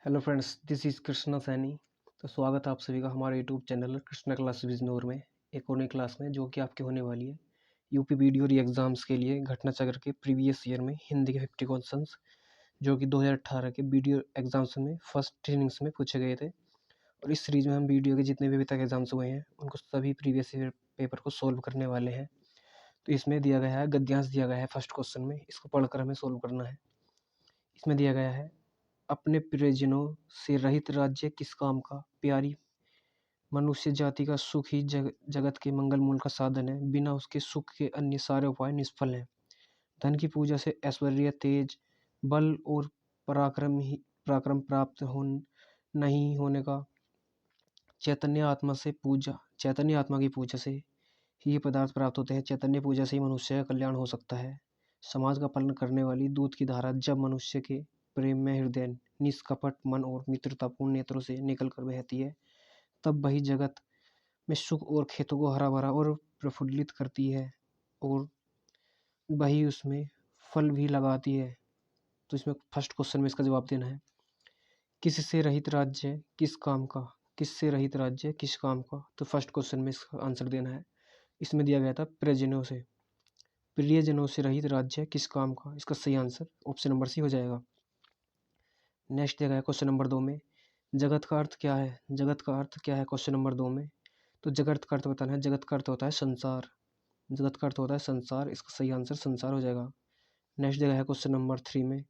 Hello friends, this is Krishna Saini. तो स्वागत है आप सभी का हमारे YouTube channel Krishna class Bijnor में एक और नई क्लास में जो कि आपकी होने वाली है यूपी वीडियो री एग्ज़ाम्स के लिए घटना चक्र के प्रीवियस ईयर में हिंदी के 50 क्वेश्चंस जो कि 2018 के वीडियो एग्ज़ाम्स में फर्स्ट इनिंग्स में पूछे गए थे। और इस सीरीज़ में हम वीडियो के जितने भी अभी तक एग्ज़ाम्स हुए हैं उनको सभी प्रीवियस ईयर पेपर को सोल्व करने वाले हैं। तो इसमें दिया गया है गद्यांश दिया गया है फर्स्ट क्वेश्चन में, इसको पढ़कर हमें सोल्व करना है। इसमें दिया गया है अपने प्रियजनों से रहित राज्य किस काम का, प्यारी मनुष्य जाति का सुख ही जगत के मंगल मूल का साधन है, बिना उसके सुख के अन्य सारे उपाय निष्फल हैं। धन की पूजा से ऐश्वर्य, तेज, बल और पराक्रम प्राप्त हो नहीं होने का, चैतन्य आत्मा की पूजा से ही ये पदार्थ प्राप्त होते हैं। चैतन्य पूजा से ही मनुष्य का कल्याण हो सकता है। समाज का पालन करने वाली दूध की धारा जब मनुष्य के प्रेम में हृदय निष्कपट मन और मित्रतापूर्ण नेत्रों से निकलकर बहती है, तब वही जगत में सुख और खेतों को हरा भरा और प्रफुल्लित करती है और वही उसमें फल भी लगाती है। तो इसमें फर्स्ट क्वेश्चन में इसका जवाब देना है। किससे रहित राज्य किस काम का, किससे रहित राज्य किस काम का। तो फर्स्ट क्वेश्चन में इसका आंसर देना है। इसमें दिया गया था प्रियजनों से, प्रियजनों से रहित राज्य किस काम का। इसका सही आंसर ऑप्शन नंबर सी हो जाएगा। नेक्स्ट दिया गया क्वेश्चन नंबर 2 में, जगत का अर्थ क्या है। जगत का अर्थ क्या है क्वेश्चन नंबर 2 में। तो जगत का अर्थ बताना है। जगत का अर्थ होता है संसार। जगत का अर्थ होता है संसार, इसका सही आंसर संसार हो जाएगा। नेक्स्ट जगह है क्वेश्चन नंबर 3 में,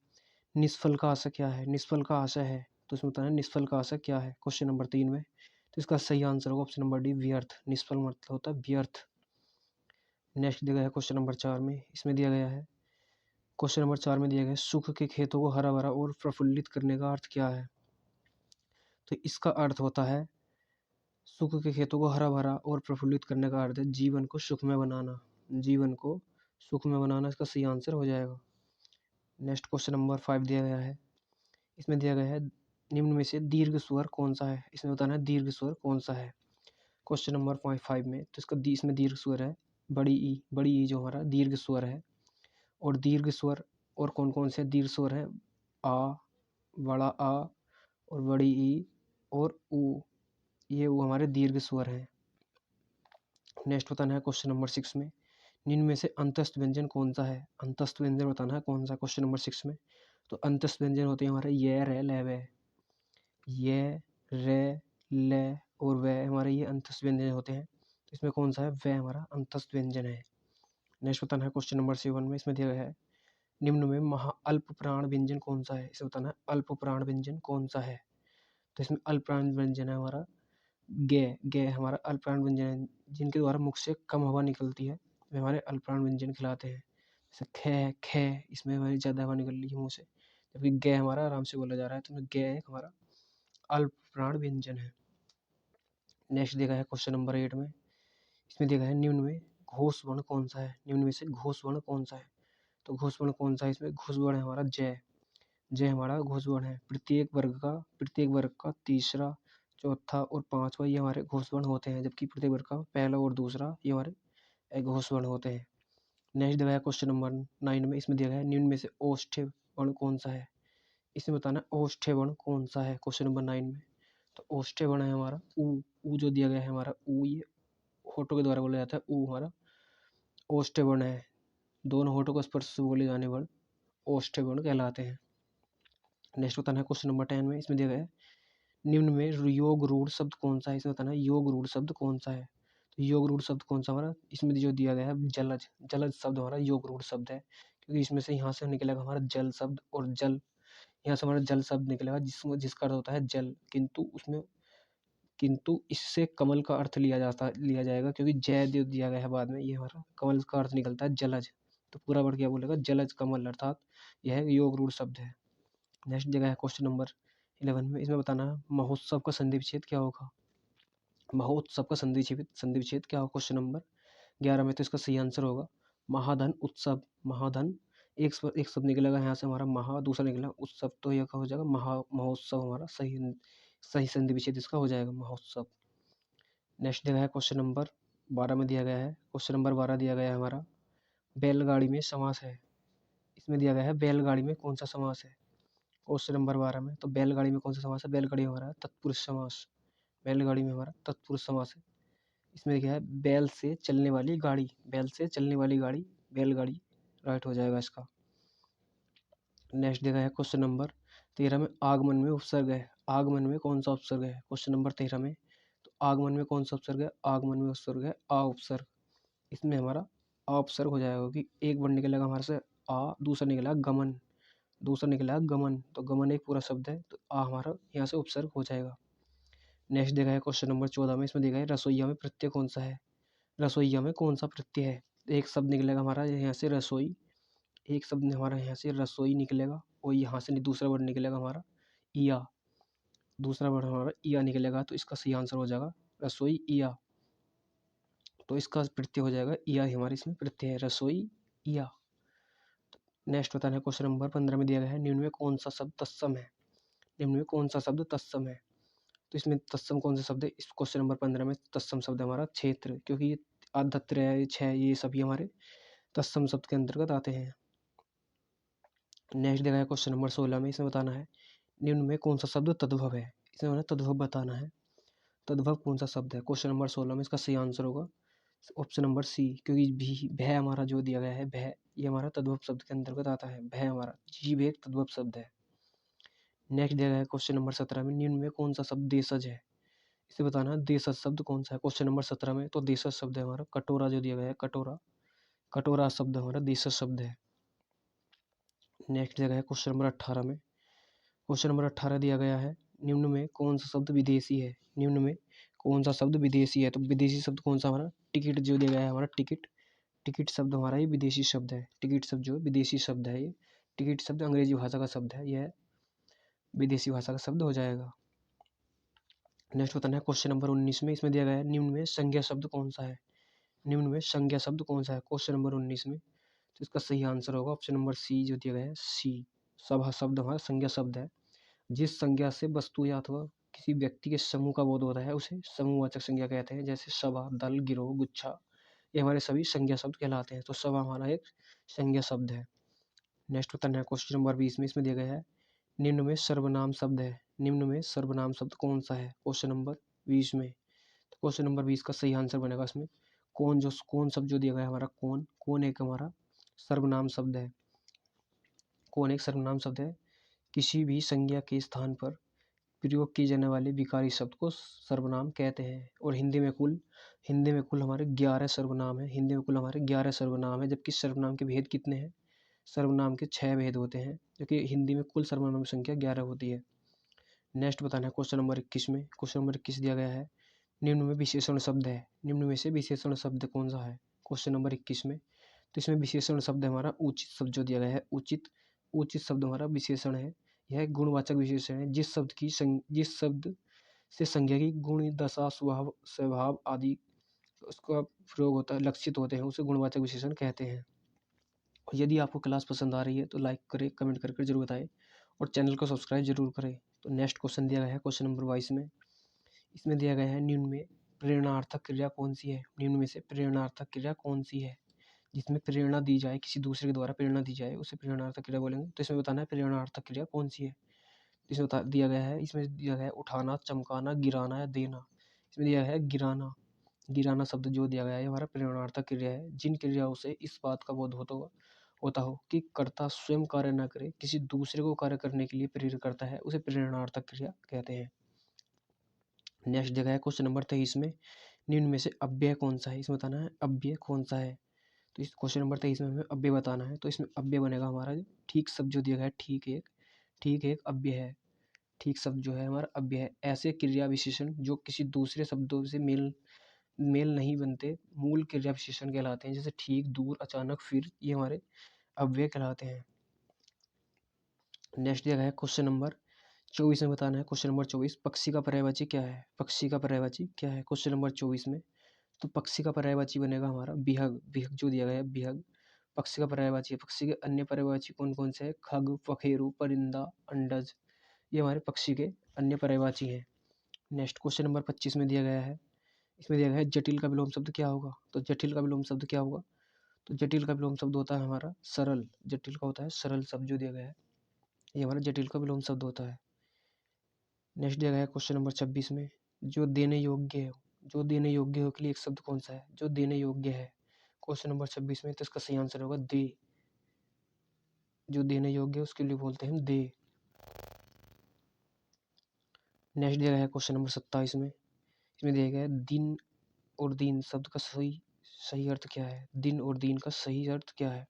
निष्फल का आशा क्या है। निष्फल का आशा है, तो इसमें बताना है निष्फल का आशा क्या है क्वेश्चन नंबर 3 में। तो इसका सही आंसर होगा ऑप्शन नंबर डी, व्यर्थ। निष्फल मतलब होता है व्यर्थ। नेक्स्ट दिया गया है क्वेश्चन नंबर 4 में। इसमें दिया गया है क्वेश्चन नंबर 4 में दिया गया है सुख के खेतों को हरा भरा और प्रफुल्लित करने का अर्थ क्या है। तो इसका अर्थ होता है सुख के खेतों को हरा भरा और प्रफुल्लित करने का अर्थ है जीवन को सुखमय बनाना। जीवन को सुखमय बनाना इसका सही आंसर हो जाएगा। नेक्स्ट क्वेश्चन नंबर 5 दिया गया है। इसमें दिया गया है निम्न में से दीर्घ स्वर कौन सा है। इसमें बताना है दीर्घ स्वर कौन सा है क्वेश्चन नंबर 5 में। तो इसमें दीर्घ स्वर है बड़ी ई जो हमारा दीर्घ स्वर है। और दीर्घ स्वर और कौन कौन से दीर्घ स्वर है, आ, बड़ा आ और बड़ी ई और ऊ, ये वो हमारे दीर्घ स्वर हैं। नेक्स्ट बताना है क्वेश्चन नंबर 6 में, निम्न में से अंतस्थ व्यंजन कौन सा है। अंतस्थ व्यंजन बताना है कौन सा क्वेश्चन नंबर 6 में। तो अंतस्थ व्यंजन होते हैं हमारे ये, रे, ले, वे। ये, रे, ले और वे हमारे ये अंतस्थ व्यंजन होते हैं। तो इसमें कौन सा है, वे हमारा अंतस्थ व्यंजन है। नेक्स्ट बताना है क्वेश्चन नंबर 7 में। इसमें दिया गया है निम्न में महा अल्प प्राण व्यंजन कौन सा है। इसे बताना है अल्प प्राण व्यंजन कौन सा है। तो इसमें अल्प प्राण व्यंजन है हमारा गे। गे हमारा अल्प प्राण व्यंजन है जिनके द्वारा मुख से कम हवा निकलती है, वे हमारे अल्प प्राण व्यंजन खिलाते हैं। जैसे खे, खे, इसमें हमारी ज़्यादा हवा निकल रही है मुँह से, जबकि गे हमारा आराम से बोला जा रहा है। तो गे एक हमारा अल्प प्राण व्यंजन है। नेक्स्ट दिया गया है क्वेश्चन नंबर 8 में। इसमें दिया गया है निम्न में घोष वर्ण कौन सा है। निम्न में से घोष वर्ण कौन सा है। तो घोष वर्ण कौन सा है, इसमें घोष वर्ण है हमारा जय। जय हमारा घोष वर्ण है। प्रत्येक वर्ग का तीसरा, चौथा और पांचवा ये हमारे घोष वर्ण होते हैं, जबकि प्रत्येक वर्ग का पहला और दूसरा ये हमारे घोष वर्ण होते हैं। नेक्स्ट दिया गया क्वेश्चन नंबर 9 में। इसमें दिया गया है निम्न में से औष्ठ्य वर्ण कौन सा है। इसमें बताना औष्ठ्य वर्ण कौन सा है क्वेश्चन नंबर 9 में। तो औष्ठ्य वर्ण है हमारा ऊ। ऊ जो दिया गया है हमारा ऊ, ये होठों के द्वारा बोला जाता है। ऊ हमारा औष्ठ्य वर्ण है। दोनों होठों को स्पर्श से बोले जाने वर्ण औष्ठ्य वर्ण कहलाते हैं। नेक्स्ट बताना है क्वेश्चन नंबर 10 में। इसमें दिया गया है निम्न में योग रूढ़ शब्द कौन सा है। इसमें बताना है योग रूढ़ शब्द कौन सा है। तो योग रूढ़ शब्द कौन सा हमारा, इसमें जो दिया गया है जलज। जलज शब्द हमारा योग रूढ़ शब्द है, क्योंकि इसमें से यहाँ से निकलेगा हमारा जल शब्द और जल, यहाँ से हमारा जल शब्द निकलेगा जिसका अर्थ होता है जल। किंतु इससे कमल का अर्थ लिया जाएगा, क्योंकि जय जो दिया गया है बाद में ये हमारा कमल का अर्थ निकलता है जलज। तो पूरा वर्ड क्या बोलेगा, जलज कमल, अर्थात यह योग रूढ़ शब्द है। नेक्स्ट जगह है क्वेश्चन नंबर 11 में। इसमें बताना है महोत्सव का संधि विच्छेद क्या होगा। महोत्सव का संधि विच्छेद क्या होगा क्वेश्चन नंबर 11 में। तो इसका सही आंसर होगा महाधन उत्सव। महाधन एक शब्द निकलेगा यहाँ से हमारा महा, दूसरा निकला उत्सव, तो यह हो जाएगा महोत्सव हमारा सही संधि विच्छेद इसका हो जाएगा महोत्सव। नेक्स्ट दिया गया है क्वेश्चन नंबर 12 में। दिया गया है क्वेश्चन नंबर 12 दिया गया है हमारा बैलगाड़ी में समास है। इसमें दिया गया है बैलगाड़ी में कौन सा समास है। क्वेश्चन नंबर 12 में, तो बैलगाड़ी में कौन सा समास है? बैलगाड़ी में हमारा तत्पुरुष समास, बैलगाड़ी में हमारा तत्पुरुष समास है। इसमें क्या है? बैल से चलने वाली गाड़ी, बैल से चलने वाली गाड़ी बैलगाड़ी राइट हो जाएगा इसका। नेक्स्ट देखा है क्वेश्चन नंबर 13 में, आगमन में उपसर्ग है, आगमन में कौन सा उपसर्ग है? क्वेश्चन नंबर 13 में, तो आगमन में कौन सा उपसर्ग है? आगमन में उपसर्ग है आ उपसर्ग। इसमें हमारा आ उपसर्ग हो जाएगा कि एक वर्ड निकलेगा हमारे से आ, दूसरा निकला गमन, दूसरा निकला गमन, तो गमन एक पूरा शब्द है, तो आ हमारा यहाँ से उपसर्ग हो जाएगा। नेक्स्ट देखा है क्वेश्चन नंबर 14 में, इसमें देखा है रसोईया में प्रत्यय कौन सा है? रसोईया में कौन सा प्रत्यय है? एक शब्द निकलेगा हमारा यहाँ से रसोई, एक शब्द हमारा यहाँ से रसोई निकलेगा, और यहाँ से दूसरा वर्ड निकलेगा हमारा इया, दूसरा वर्ड हमारा इया निकलेगा, तो इसका सही आंसर हो जाएगा रसोई इया। तो इसका प्रत्यय हो जाएगा इया, हमारे इसमें प्रत्यय है रसोई इया। नेक्स्ट बताना है क्वेश्चन नंबर 15 में दिया गया है, निम्न में कौन सा शब्द तत्सम है? निम्न में कौन सा शब्द तत्सम है? तो इसमें तत्सम कौन सा शब्द है? इस क्वेश्चन नंबर 15 में तत्सम शब्द है हमारा क्षेत्र, क्योंकि ये आदत्र छह ये सभी हमारे तत्सम शब्द के अंतर्गत आते हैं। नेक्स्ट देखा है क्वेश्चन नंबर 16 में, इसमें बताना है निम्न में कौन सा शब्द तद्भव है? इसमें हमें तद्भव बताना है, तद्भव कौन सा शब्द है? क्वेश्चन नंबर 16 में इसका सही आंसर होगा ऑप्शन नंबर सी, क्योंकि भी भय हमारा जो दिया गया है भय, ये हमारा तद्भव शब्द के अंतर्गत आता है, भय हमारा जीव एक तद्भव शब्द है। नेक्स्ट दिया गया है क्वेश्चन नंबर 17 में, निम्न में कौन सा शब्द देशज है? इसे बताना है देशज शब्द कौन सा है? क्वेश्चन नंबर 17 में, तो देशज शब्द है हमारा कटोरा, जो दिया गया है कटोरा, कटोरा शब्द हमारा देशज शब्द है। नेक्स्ट दिया गया है क्वेश्चन नंबर 18 में, क्वेश्चन नंबर 18 दिया गया है, निम्न में कौन सा शब्द विदेशी है? निम्न में कौन सा शब्द विदेशी है? तो विदेशी शब्द कौन सा? हमारा टिकट, जो दिया गया है हमारा टिकट, टिकट शब्द हमारा ये विदेशी शब्द है, टिकट शब्द जो विदेशी शब्द है, ये टिकट शब्द अंग्रेजी भाषा का शब्द है, यह विदेशी भाषा का शब्द हो जाएगा। नेक्स्ट बताना है क्वेश्चन नंबर 19 में, इसमें दिया गया है निम्न में संज्ञा शब्द कौन सा है? निम्न में संज्ञा शब्द कौन सा है? क्वेश्चन नंबर 19 में, तो इसका सही आंसर होगा ऑप्शन नंबर सी, जो दिया गया है सी, सभा शब्द हमारा संज्ञा शब्द है। जिस संज्ञा से वस्तु या अथवा किसी व्यक्ति के समूह का बोध होता है उसे समूहवाचक संज्ञा कहते हैं, जैसे सभा, दल, गिरोह, गुच्छा, ये हमारे सभी संज्ञा शब्द कहलाते हैं। तो सभा हमारा एक संज्ञा शब्द है। नेक्स्ट बताना है क्वेश्चन नंबर 20 में, इसमें दिया गया है निम्न में सर्वनाम शब्द है, निम्न में सर्वनाम शब्द कौन सा है? क्वेश्चन नंबर 20 में, तो क्वेश्चन नंबर 20 का सही आंसर बनेगा इसमें कौन, जो कौन शब्द जो दिया गया है हमारा कौन, कौन एक हमारा सर्वनाम शब्द है, कौन एक सर्वनाम शब्द है। किसी भी संज्ञा के स्थान पर प्रयोग किए जाने वाले विकारी शब्द को सर्वनाम कहते हैं। और हिंदी में कुल हमारे 11 सर्वनाम है, हिंदी में कुल हमारे 11 सर्वनाम है, जबकि सर्वनाम के भेद कितने हैं? सर्वनाम के 6 भेद होते हैं, क्योंकि हिंदी में कुल सर्वनाम की संख्या 11 होती है। नेक्स्ट बताना है क्वेश्चन नंबर 21 में, क्वेश्चन नंबर 21 दिया गया है निम्न में विशेषण शब्द है, निम्न में से विशेषण शब्द कौन सा है? क्वेश्चन नंबर 21 में, तो इसमें विशेषण शब्द है हमारा उचित शब्द, जो दिया गया है उचित, उचित शब्द हमारा विशेषण है, यह गुणवाचक विशेषण है। जिस शब्द से संज्ञा की गुण, दशा, स्वभाव, स्वभाव आदि उसका प्रयोग होता है, लक्षित होते हैं, उसे गुणवाचक विशेषण कहते हैं। और यदि आपको क्लास पसंद आ रही है तो लाइक करें, कमेंट करके जरूर बताएं, और चैनल को सब्सक्राइब जरूर करें। तो नेक्स्ट क्वेश्चन दिया गया है क्वेश्चन नंबर 22 में, इसमें दिया गया है निम्न में प्रेरणार्थक क्रिया कौन सी है? निम्न में से प्रेरणार्थक क्रिया कौन सी है? जिसमें प्रेरणा दी जाए, किसी दूसरे के द्वारा प्रेरणा दी जाए, उसे प्रेरणार्थक क्रिया बोलेंगे। तो इसमें बताना है प्रेरणार्थक क्रिया कौन सी है। इसमें दिया गया है, इसमें दिया गया है उठाना, चमकाना, गिराना या देना। इसमें दिया है गिराना, गिराना शब्द जो दिया गया है हमारा प्रेरणार्थक क्रिया है। जिन क्रियाओं से इस बात का बोध होता हो कि कर्ता स्वयं कार्य न करे, किसी दूसरे को कार्य करने के लिए प्रेरित करता है, उसे प्रेरणार्थक क्रिया कहते हैं। नेक्स्ट जगह है क्वेश्चन नंबर 23 में, निम्न में से अव्यय कौन सा है? इसमें बताना है अव्यय कौन सा है। तो इस क्वेश्चन नंबर 23 में हमें अव्यय बताना है। तो इसमें अव्यय बनेगा हमारा ठीक शब्द, जो दिया गया है ठीक एक अव्यय है। ठीक शब्द जो है हमारा अव्यय है। ऐसे क्रिया विशेषण जो किसी दूसरे शब्दों से मेल नहीं बनते, मूल क्रिया विशेषण कहलाते हैं, जैसे ठीक, दूर, अचानक, फिर, ये हमारे अव्यय कहलाते हैं। नेक्स्ट दिया गया है क्वेश्चन नंबर 24 में, बताना है क्वेश्चन नंबर 24, पक्षी का पर्यायवाची क्या है? पक्षी का पर्यायवाची क्या है क्वेश्चन नंबर 24 में? तो पक्षी का पर्यायवाची बनेगा हमारा बिहग, बिहग जो दिया गया है बिहग पक्षी का पर्यायवाची है। पक्षी के अन्य पर्यायवाची कौन कौन से है? खग, पखेरु, परिंदा, अंडज, ये हमारे पक्षी के अन्य पर्यायवाची हैं। नेक्स्ट क्वेश्चन नंबर 25 में दिया गया है, इसमें दिया गया है जटिल का विलोम शब्द क्या होगा? तो जटिल का विलोम शब्द क्या होगा? तो जटिल का विलोम शब्द होता है हमारा सरल, जटिल का होता है सरल शब्द, जो दिया गया है ये हमारा जटिल का विलोम शब्द होता है। नेक्स्ट दिया गया है क्वेश्चन नंबर 26 में, जो देने योग्य हो, जो देने योग्य हो के लिए एक शब्द कौन सा है? जो देने योग्य है क्वेश्चन नंबर 26 में, तो इसका सही आंसर होगा दे। जो देने योग्य है उसके लिए बोलते हैं हम दे। नेक्स्ट दिया गया है क्वेश्चन नंबर 27 में, इसमें दिया गया है दिन और दीन शब्द का सही सही अर्थ क्या है? दिन और दीन का सही अर्थ क्या है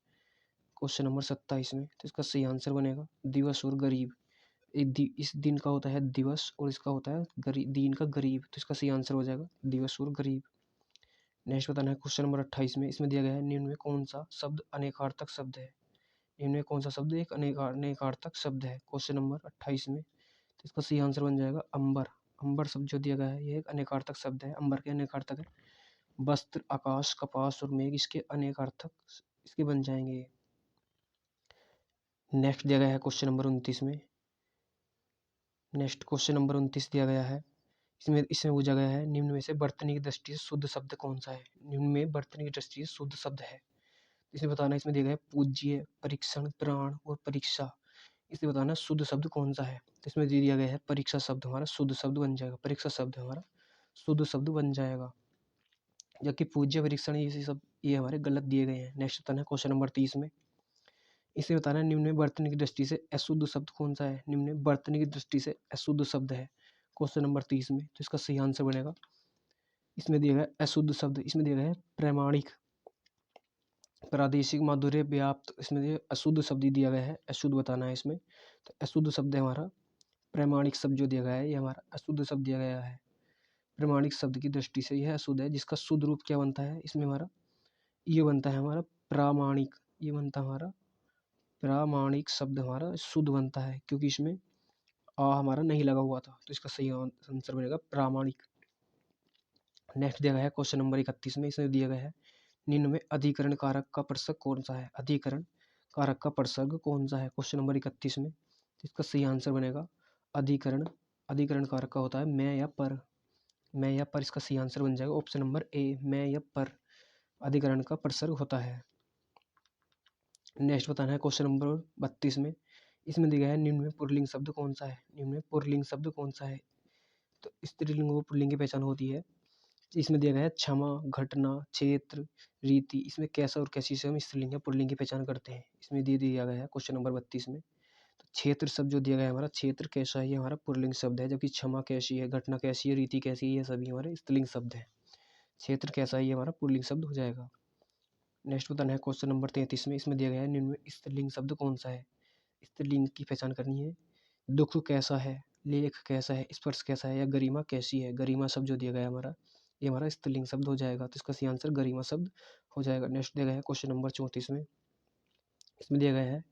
क्वेश्चन नंबर 27 में? तो इसका सही आंसर बनेगा दिवस और गरीब। इस दिन का होता है दिवस और इसका होता है दीन का गरीब, तो इसका सही आंसर हो जाएगा दिवस और गरीब। नेक्स्ट बताना है क्वेश्चन नंबर 28 में, इसमें दिया गया है निम्न में कौन सा शब्द अनेकार्थक शब्द है? निम्न में कौन सा शब्द एक अनेकार्थक शब्द है क्वेश्चन नंबर 28 में? तो इसका सही आंसर बन जाएगा अंबर। अंबर शब्द जो दिया गया है ये एक अनेकार्थक शब्द है। अंबर के अनेकार्थक है वस्त्र, आकाश, कपास और मेघ, इसके अनेकार्थक इसके बन जाएंगे। नेक्स्ट दिया गया है क्वेश्चन नंबर 29 में, नेक्स्ट क्वेश्चन नंबर 29 दिया गया है, इसमें पूछा गया है निम्न में से वर्तनी की दृष्टि से शुद्ध शब्द कौन सा है? निम्न में वर्तनी की दृष्टि से शुद्ध शब्द है, इसमें बताना है। इसमें दिया गया है पूज्य, परीक्षण, प्राण और परीक्षा, इसमें बताना शुद्ध शब्द कौन सा है? तो इसमें दे दिया गया है परीक्षा शब्द हमारा शुद्ध शब्द बन जाएगा। परीक्षा शब्द हमारा शुद्ध शब्द बन जाएगा, जबकि पूज्य, परीक्षण ये सब ये हमारे गलत दिए गए हैं। नेक्स्ट बताना है क्वेश्चन नंबर 30 में, इसे बताना है निम्न में वर्तनी की दृष्टि से अशुद्ध शब्द कौन सा है? निम्न में वर्तनी की दृष्टि से अशुद्ध शब्द है क्वेश्चन नंबर 30 में, तो इसका सही आंसर बनेगा, इसमें दिया गया अशुद्ध शब्द, इसमें दिया गया है प्रामाणिक, प्रादेशिक, माधुर्य, व्याप्त, इसमें अशुद्ध शब्द दिया गया है, अशुद्ध बताना है इसमें। तो अशुद्ध शब्द है हमारा प्रामाणिक शब्द जो दिया गया है ये हमारा अशुद्ध शब्द दिया गया है। प्रामाणिक शब्द की दृष्टि से यह अशुद्ध है, जिसका शुद्ध रूप क्या बनता है? इसमें हमारा ये बनता है हमारा प्रामाणिक, ये बनता है हमारा प्रामाणिक शब्द हमारा शुद्ध बनता है, क्योंकि इसमें आ हमारा नहीं लगा हुआ था, तो इसका सही आंसर बनेगा प्रामाणिक। नेक्स्ट दिया गया है क्वेश्चन नंबर 31 में, इसमें दिया गया है निम्न में अधिकरण कारक का प्रसर्ग कौन सा है? अधिकरण कारक का प्रसर्ग कौन सा है क्वेश्चन नंबर 31 में? तो इसका सही आंसर बनेगा अधिकरण। अधिकरण कारक का होता है मैं या पर, मैं या पर, इसका सही आंसर बन जाएगा ऑप्शन नंबर ए, मैं या पर अधिकरण का प्रसर्ग होता है। नेक्स्ट बताना है क्वेश्चन नंबर 32 में, इसमें दिया गया है निम्न में पुल्लिंग शब्द कौन सा है? निम्न में पुल्लिंग शब्द कौन सा है? तो स्त्रीलिंग व पुल्लिंग की पहचान होती है। इसमें दिया गया है क्षमा, घटना, क्षेत्र, रीति, इसमें कैसा और कैसी से हम स्त्रीलिंग या पुल्लिंग की पहचान करते हैं, इसमें दे दिया गया है क्वेश्चन नंबर 32 में। तो क्षेत्र शब्द जो दिया गया है हमारा क्षेत्र कैसा है, ये हमारा पुल्लिंग शब्द है, जबकि क्षमा कैसी है, घटना कैसी है, रीति कैसी है, ये सभी हमारे स्त्रीलिंग शब्द है। क्षेत्र कैसा है ये हमारा पुल्लिंग शब्द हो जाएगा। नेक्स्ट बताना है क्वेश्चन नंबर 33 में, इसमें दिया गया है निम्न में स्त्रीलिंग शब्द कौन सा है? स्त्रीलिंग की पहचान करनी है। दुख कैसा है, लेख कैसा है, स्पर्श कैसा है, या गरिमा कैसी है? गरिमा शब्द जो दिया गया है हमारा ये हमारा स्त्रीलिंग शब्द हो जाएगा, तो इसका सही आंसर गरिमा शब्द हो जाएगा। नेक्स्ट दिया गया है क्वेश्चन नंबर 34 में, इसमें दिया गया है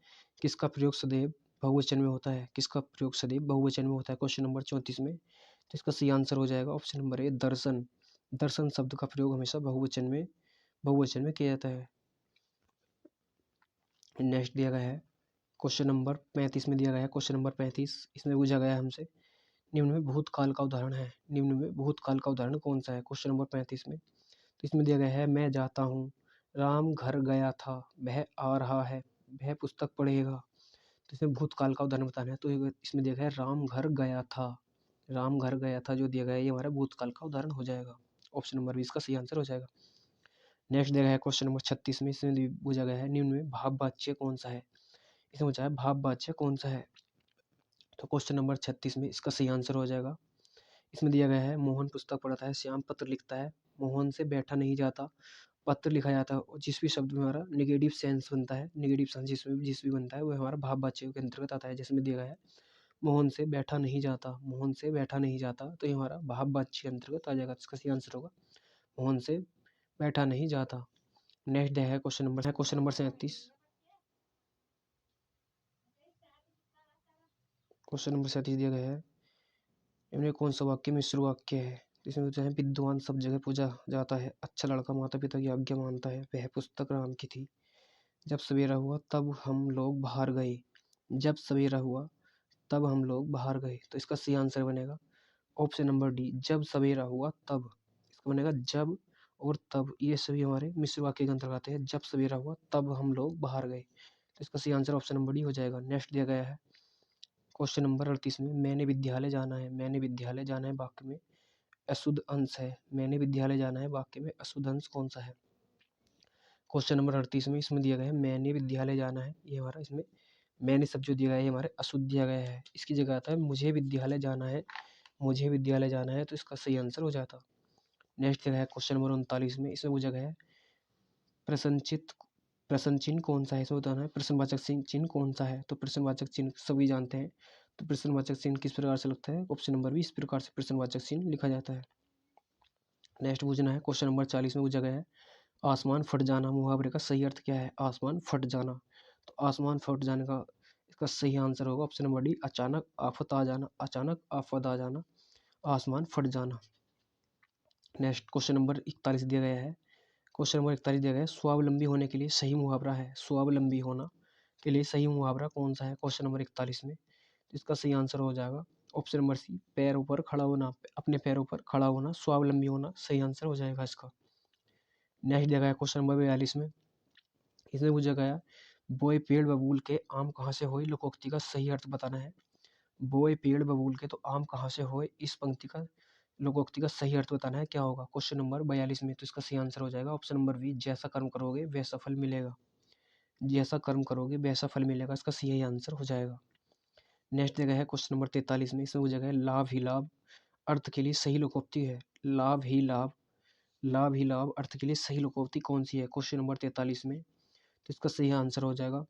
किसका प्रयोग सदैव बहुवचन में होता है? किसका प्रयोग सदैव बहुवचन में होता है क्वेश्चन नंबर 34 में? तो इसका सही आंसर हो जाएगा ऑप्शन नंबर ए, दर्शन। दर्शन शब्द का प्रयोग हमेशा बहुवचन में किया जाता है। नेक्स्ट दिया गया है क्वेश्चन नंबर 35 में, दिया गया है क्वेश्चन नंबर 35, इसमें पूछा गया है हमसे निम्न में भूतकाल का उदाहरण है। निम्न में भूतकाल का उदाहरण कौन सा है क्वेश्चन नंबर 35 में? तो इसमें दिया गया है मैं जाता हूँ, राम घर गया था, वह आ रहा है, वह पुस्तक पढ़ेगा। तो इसमें भूतकाल का उदाहरण बताना है, तो इसमें दिया गया है राम घर गया था। राम घर गया था जो दिया गया है ये हमारा भूतकाल का उदाहरण हो जाएगा, ऑप्शन नंबर 20 का सही आंसर हो जाएगा। नेक्स्ट दिया गया है क्वेश्चन नंबर 36 में, इसमें पूछा गया है निम्न में भाव वाच्य कौन सा है? इसमें पूछा है भाव वाच्य कौन सा है? तो क्वेश्चन नंबर 36 में इसका सही आंसर हो जाएगा, इसमें दिया गया है मोहन पुस्तक पढ़ता है, श्याम पत्र लिखता है, मोहन से बैठा नहीं जाता, पत्र लिखा जाता है। और जिस भी शब्द में हमारा नेगेटिव सेंस बनता है, नेगेटिव सेंस जिस भी बनता है वो हमारा भाव वाच्य के अंतर्गत आता है। जिसमें दिया गया है मोहन से बैठा नहीं जाता, मोहन से बैठा नहीं जाता, तो ये हमारा भाव वाच्य के अंतर्गत आ जाएगा, इसका सही आंसर होगा मोहन से बैठा नहीं जाता। नेक्स्ट है क्वेश्चन नंबर 37। क्वेश्चन नंबर 37 दिया गया है इनमें कौन सा वाक्य मिश्र वाक्य है? इसमें जो है विद्वान सब जगह पूजा जाता है, अच्छा लड़का माता पिता की आज्ञा मानता है, वह पुस्तक राम की थी, जब सवेरा हुआ तब हम लोग बाहर गए, जब सवेरा हुआ तब हम लोग बाहर गए, तो इसका सही आंसर बनेगा ऑप्शन नंबर डी, जब सवेरा हुआ तब। इसका बनेगा जब और तब, ये सभी हमारे मिश्र वाक्य के अंतर्गत आते हैं। जब सवेरा हुआ तब हम लोग बाहर गए, तो इसका सही आंसर ऑप्शन नंबर डी हो जाएगा। नेक्स्ट दिया गया है क्वेश्चन नंबर 38 में मैंने विद्यालय जाना है, मैंने विद्यालय जाना है वाक्य में अशुद्ध अंश है। मैंने विद्यालय जाना है वाक्य में अशुद्ध अंश कौन सा है? क्वेश्चन नंबर 38 में इसमें दिया गया है मैंने विद्यालय जाना है, ये हमारा इसमें मैंने शब्द जो दिया गया है ये हमारे अशुद्ध दिया गया है। इसकी जगह आता है मुझे विद्यालय जाना है, मुझे विद्यालय जाना है, तो इसका सही आंसर हो जाता। नेक्स्ट जगह है क्वेश्चन नंबर 39 में, इसमें वो जगह है प्रश्न चिन्ह कौन सा है? इसमें बताना है प्रश्नवाचक चिन्ह कौन सा है? तो प्रश्नवाचक चिन्ह सभी जानते हैं। तो प्रश्नवाचक चिन्ह किस प्रकार से लगता है? ऑप्शन नंबर बी, इस प्रकार से प्रश्नवाचक चिन्ह लिखा जाता है। नेक्स्ट पूछना है क्वेश्चन नंबर 40 में वो जगह है आसमान फट जाना, मुहावरे का सही अर्थ क्या है? आसमान फट जाना, तो आसमान फट जाने का इसका सही आंसर होगा ऑप्शन नंबर डी, अचानक आफत आ जाना, अचानक आफत आ जाना, आसमान फट जाना। नेक्स्ट क्वेश्चन नंबर 41 दिया गया है, क्वेश्चन नंबर 41 दिया गया है स्वावलंबी होने के लिए सही मुहावरा है, स्वावलंबी होना के लिए सही मुहावरा कौन सा है? क्वेश्चन नंबर 41 में, तो इसका सही आंसर हो जाएगा ऑप्शन नंबर सी, पैरों पर खड़ा होना, अपने पैरों पर खड़ा होना, स्वावलंबी होना सही आंसर हो जाएगा इसका। नेक्स्ट दिया गया क्वेश्चन नंबर 42 में, इसमें पूछा गया बोए पेड़ बबूल के आम कहाँ से होए, लोकोक्ति का सही अर्थ बताना है। बोए पेड़ बबूल के तो आम कहाँ से होए, इस पंक्ति का लोकोक्ति का सही अर्थ बताना है, क्या होगा क्वेश्चन नंबर 42 में? तो इसका सही आंसर हो जाएगा ऑप्शन नंबर बी, जैसा कर्म करोगे वैसा फल मिलेगा, जैसा कर्म करोगे वैसा फल मिलेगा, इसका सही आंसर हो जाएगा। नेक्स्ट जगह है क्वेश्चन नंबर 43 में, इसमें वो जगह है लाभ ही लाभ अर्थ के लिए सही लोकोक्ति है, लाभ ही लाभ, लाभ ही लाभ अर्थ के लिए सही लोकोक्ति कौन सी है क्वेश्चन नंबर 43 में? तो इसका सही आंसर हो जाएगा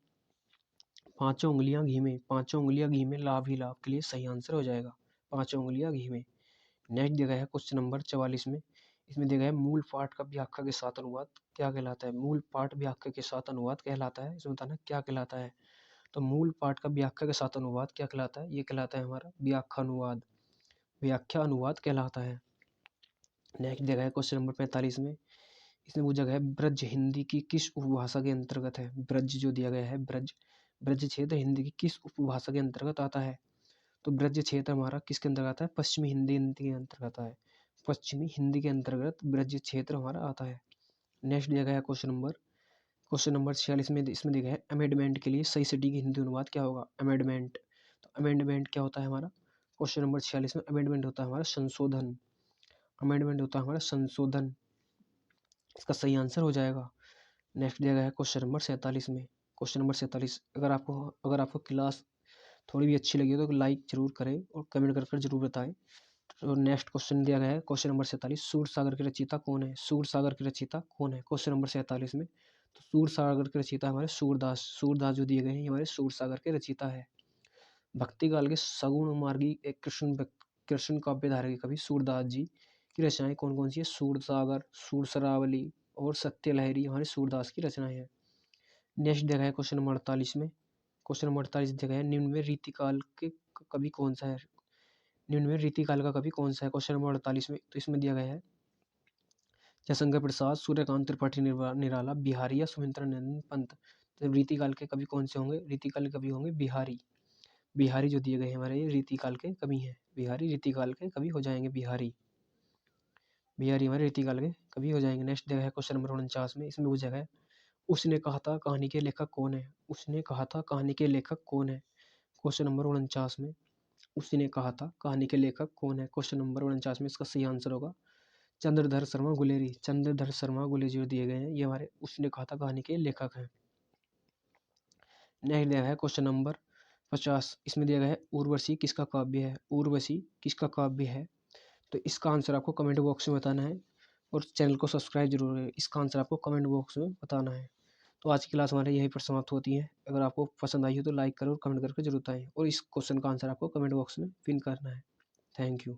पांचों उंगलियां घी में, पांचों उंगलियां घी में लाभ ही लाभ के लिए सही आंसर हो जाएगा, पांचों उंगलियां घी में। नेक्स्ट जगह है क्वेश्चन नंबर 44 में, इसमें दिया गया है मूल पाठ का व्याख्या के साथ अनुवाद क्या कहलाता है? मूल पाठ व्याख्या के साथ अनुवाद कहलाता है, इसमें बताना क्या कहलाता है? तो मूल पाठ का व्याख्या के साथ अनुवाद क्या कहलाता है? ये कहलाता है हमारा व्याख्या अनुवाद, व्याख्या अनुवाद कहलाता है। नेक्स्ट जगह है क्वेश्चन नंबर 45 में, इसमें वो जगह है ब्रज हिंदी की किस उपभाषा के अंतर्गत है? ब्रज जो दिया गया है, ब्रज, ब्रज क्षेत्र हिंदी की किस उपभाषा के अंतर्गत आता है? तो ब्रज क्षेत्र हमारा किसके अंतर्गत आता है? पश्चिमी हिंदी के अंतर्गत आता है, पश्चिमी हिंदी के अंतर्गत ब्रज क्षेत्र हमारा आता है। नेक्स्ट जगह है क्वेश्चन नंबर 46 में, इसमें दिया गया है अमेंडमेंट के लिए सही सटीक हिंदी अनुवाद क्या होगा? अमेंडमेंट, तो अमेंडमेंट क्या होता है हमारा? क्वेश्चन नंबर 46 में अमेंडमेंट होता है हमारा संशोधन, अमेंडमेंट होता है हमारा संशोधन, इसका सही आंसर हो जाएगा। नेक्स्ट दिया गया है क्वेश्चन नंबर 47 में, क्वेश्चन नंबर 47, अगर आपको क्लास थोड़ी भी अच्छी लगी हो तो लाइक जरूर करें और कमेंट कर जरूर बताएं। तो नेक्स्ट क्वेश्चन दिया गया है क्वेश्चन नंबर 47, सूर सागर के रचयिता कौन है? सूर सागर के रचयिता कौन है क्वेश्चन नंबर 47 में? तो सूर सागर के रचयिता हमारे सूरदास, सूरदास जो दिए गए हैं ये हमारे सूर सागर के रचयिता है। भक्ति काल के सगुण मार्गी एक कृष्ण काव्यधारा के कवि सूरदास जी की रचनाएं कौन कौन सी है? सूर सागर, सूर सरावली और सत्य लहरी हमारे सूरदास की रचनाएं हैं। नेक्स्ट जगह है क्वेश्चन नंबर 48 में, क्वेश्चन नंबर 48 जगह है निम्न में रीतिकाल के कवि कौन सा है? निम्न में रीतिकाल का कवि कौन सा है क्वेश्चन नंबर 48 में? तो इसमें दिया गया है जयशंकर प्रसाद, सूर्यकांत त्रिपाठी निराला, बिहारी या सुमित्रा नंदन पंत। तो रीतिकाल के कवि कौन से होंगे? रीतिकाल के कवि होंगे बिहारी, बिहारी जो दिए गए हैं हमारे ये रीतिकाल के कवि हैं, बिहारी रीतिकाल के कवि हो जाएंगे, बिहारी, बिहारी हमारे रीतिकाल के कवि हो जाएंगे। नेक्स्ट जगह है क्वेश्चन नंबर 49 में, इसमें वो जगह है उसने कहा था कहानी के लेखक कौन है? उसने कहा था कहानी के लेखक कौन है क्वेश्चन नंबर 49 में? उसने कहा था कहानी के लेखक कौन है क्वेश्चन नंबर 49 में? इसका सही आंसर होगा चंद्रधर शर्मा गुलेरी, चंद्रधर शर्मा गुलेरी जो दिए गए हैं ये हमारे उसने कहा था कहानी के लेखक हैं। नेक्स्ट दिया है क्वेश्चन नंबर 50, इसमें दिया गया है उर्वशी किसका काव्य है? उर्वशी किसका काव्य है? तो इसका आंसर आपको कमेंट बॉक्स में बताना है और चैनल को सब्सक्राइब जरूर करें, इसका आंसर आपको कमेंट बॉक्स में बताना है। तो आज की क्लास हमारे यहीं पर समाप्त होती है। अगर आपको पसंद आई हो तो लाइक करो और कमेंट करके जरूर बताएं और इस क्वेश्चन का आंसर आपको कमेंट बॉक्स में पिन करना है। Thank you.